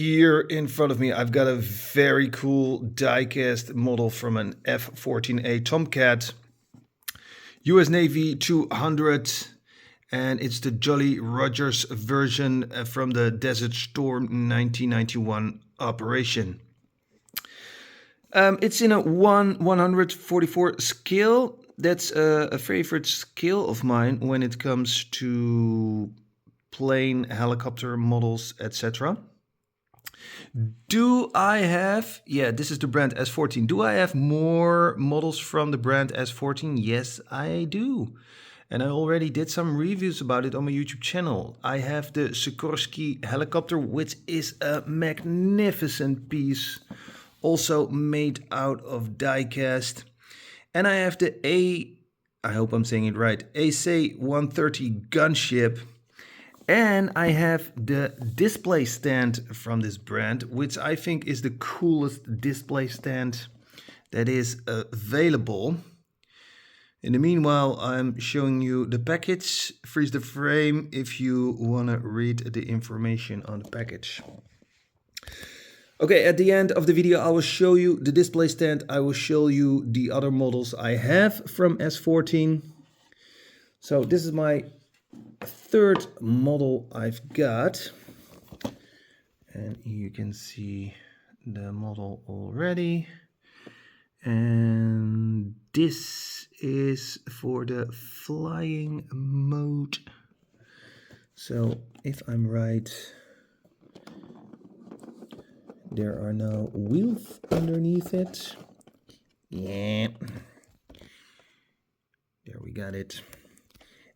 Here in front of me, I've got a very cool diecast model from an F14A Tomcat, US Navy 200, and it's the Jolly Rogers version from the Desert Storm 1991 operation. It's in a 1/144 scale. That's a favorite scale of mine when it comes to plane, helicopter models, etc. Do I have, this is the brand S14. Do I have more models from the brand S14? Yes, I do. And I already did some reviews about it on my YouTube channel. I have the Sikorsky helicopter, which is a magnificent piece, also made out of diecast. And I have the I hope I'm saying it right, AC-130 gunship. And I have the display stand from this brand, which I think is the coolest display stand that is available. In the meanwhile, I'm showing you the package. Freeze the frame if you want to read the information on the package. Okay, at the end of the video, I will show you the display stand. I will show you the other models I have from S14. So this is my third model I've got, and you can see the model already, and this is for the flying mode. So if I'm right, there are no wheels underneath it. Yeah, there we got it.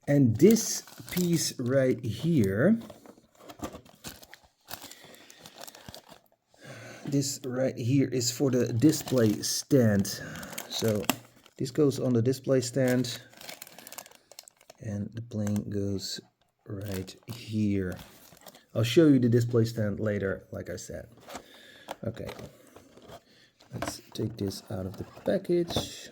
And this piece right here, is for the display stand. So this goes on the display stand and the plane goes right here. I'll show you the display stand later, like I said. Okay, let's take this out of the package.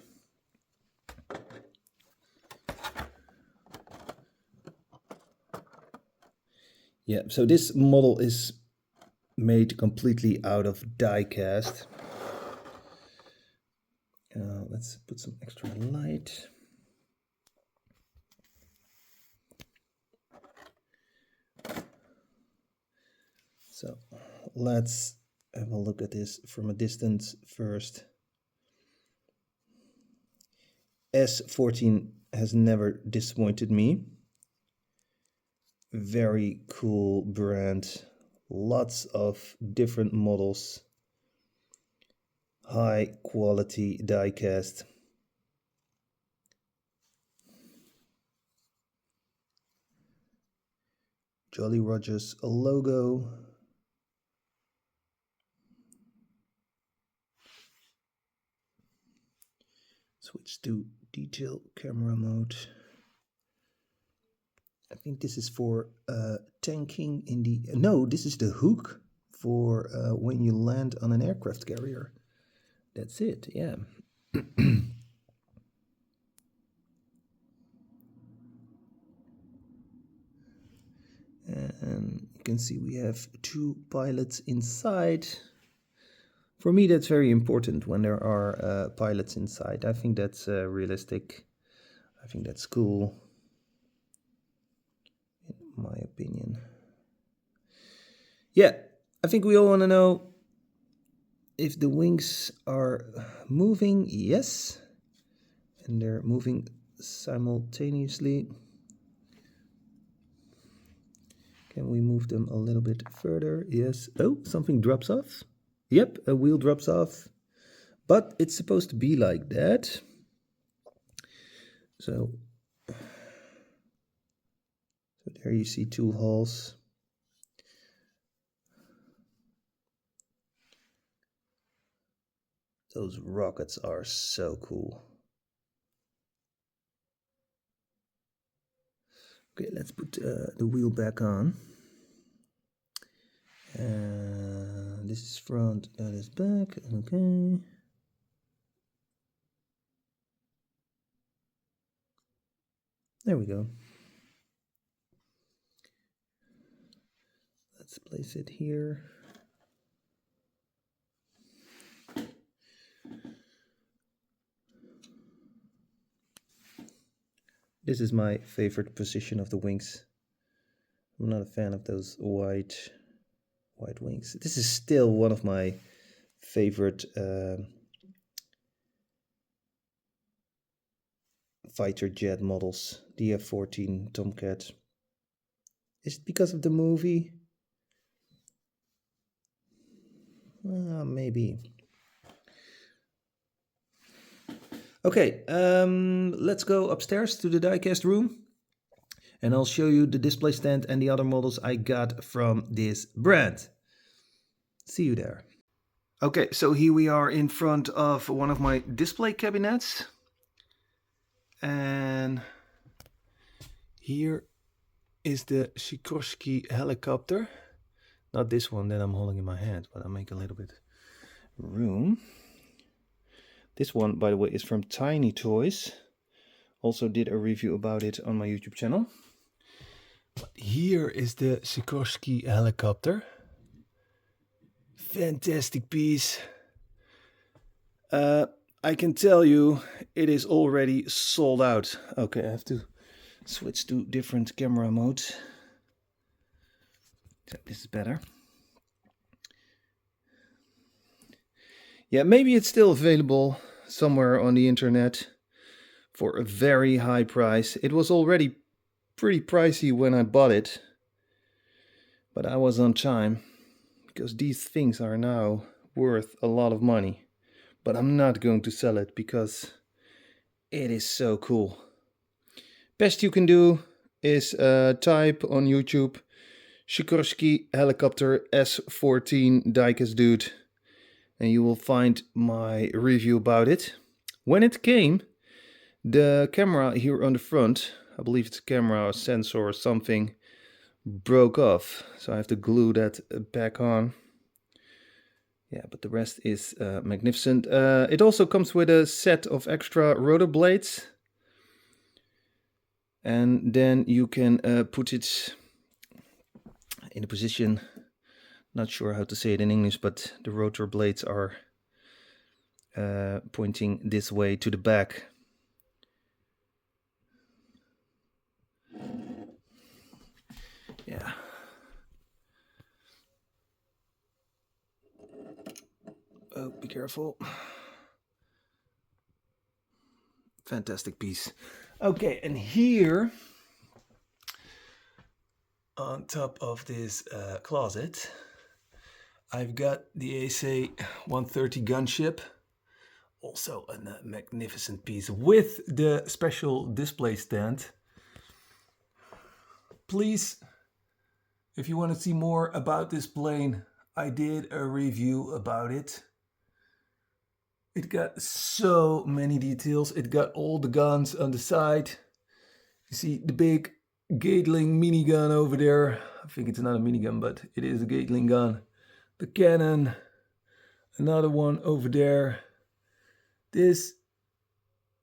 Yeah, so this model is made completely out of diecast. Let's put some extra light. So let's have a look at this from a distance first. S14 has never disappointed me. Very cool brand, lots of different models, high quality diecast. Jolly Rogers logo. Switch to detail camera mode. I think this is for tanking in the... No, this is the hook for when you land on an aircraft carrier. That's it, yeah. And you can see we have two pilots inside. For me, that's very important when there are pilots inside. I think that's realistic. I think that's cool, in my opinion. Yeah, I think we all want to know if the wings are moving. Yes, and they're moving simultaneously. Can we move them a little bit further? Yes. Oh, something drops off. Yep, a wheel drops off, but it's supposed to be like that. So there you see two hulls. Those rockets are so cool. Okay, let's put the wheel back on. This is front, that is back. Okay. There we go. Let's place it here. This is my favorite position of the wings. I'm not a fan of those wide wings. This is still one of my favorite fighter jet models, the F14 Tomcat. Is it because of the movie? Maybe. Okay, let's go upstairs to the diecast room and I'll show you the display stand and the other models I got from this brand. See you there. Okay, so here we are in front of one of my display cabinets. And here is the Sikorsky helicopter. Not this one that I'm holding in my hand, but I'll make a little bit room. This one, by the way, is from Tiny Toys. Also did a review about it on my YouTube channel. But here is the Sikorsky helicopter. Fantastic piece. I can tell you it is already sold out. Okay, I have to switch to different camera modes. So this is better. Yeah, maybe it's still available somewhere on the internet for a very high price. It was already pretty pricey when I bought it, but I was on time because these things are now worth a lot of money. But I'm not going to sell it because it is so cool. Best you can do is type on YouTube Sikorsky helicopter S14 Diecast Dude, and you will find my review about it. When it came, the camera here on the front, I believe it's a camera or sensor or something, broke off. So I have to glue that back on. Yeah, but the rest is magnificent. It also comes with a set of extra rotor blades. And then you can put it in a position, not sure how to say it in English, but the rotor blades are pointing this way to the back. Yeah. Oh, be careful. Fantastic piece. Okay, and here on top of this closet, I've got the AC-130 gunship. Also a magnificent piece with the special display stand. Please, if you want to see more about this plane, I did a review about it. It got so many details. It got all the guns on the side. You see the big Gatling minigun over there. I think it's not a minigun, but it is a Gatling gun. The cannon, another one over there. This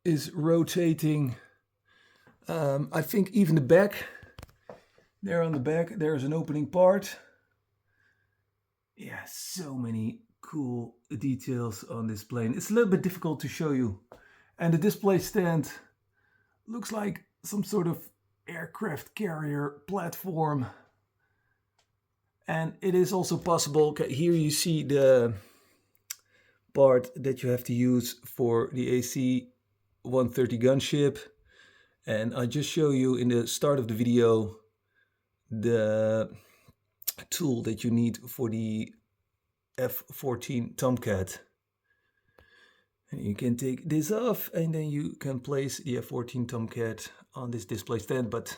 is rotating. I think even the back, there on the back, there's an opening part. Yeah, so many cool details on this plane. It's a little bit difficult to show you. And the display stand looks like some sort of aircraft carrier platform. And it is also possible, okay, here you see the part that you have to use for the AC-130 gunship. And I just show you in the start of the video the tool that you need for the F14 Tomcat. And you can take this off and then you can place the F14 Tomcat on this display stand. But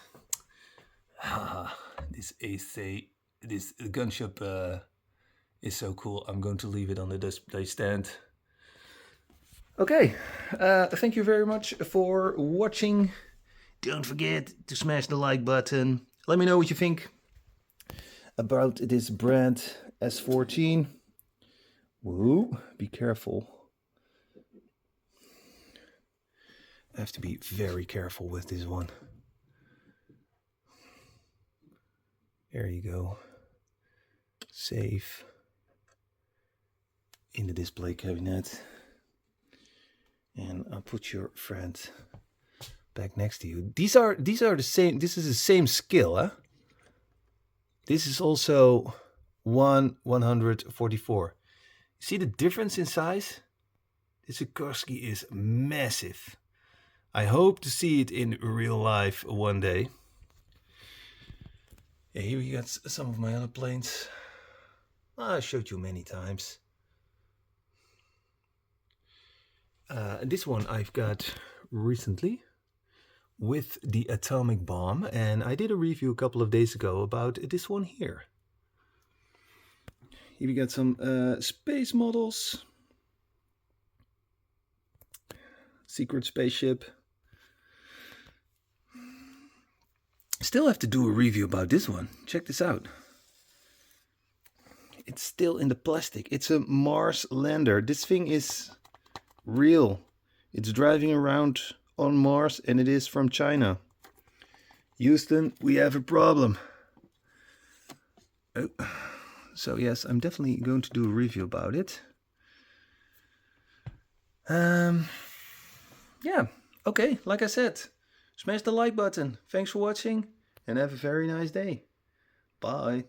this gunship is so cool. I'm going to leave it on the display stand. Okay, thank you very much for watching. Don't forget to smash the like button. Let me know what you think about this brand S14. Woo, be careful. I have to be very careful with this one. There you go. Safe in the display cabinet. And I'll put your friend back next to you. These are the same. This is the same scale, huh? This is also 1/144. See the difference in size? This Sikorsky is massive. I hope to see it in real life one day. Yeah, here we got some of my other planes. I showed you many times. This one I've got recently with the atomic bomb, and I did a review a couple of days ago about this one here. Here we got some space models. Secret spaceship. Still have to do a review about this one. Check this out. It's still in the plastic. It's a Mars lander. This thing is real. It's driving around on Mars and it is from China. Houston, we have a problem. Oh. So yes, I'm definitely going to do a review about it. Yeah, okay, like I said, smash the like button. Thanks for watching and have a very nice day. Bye.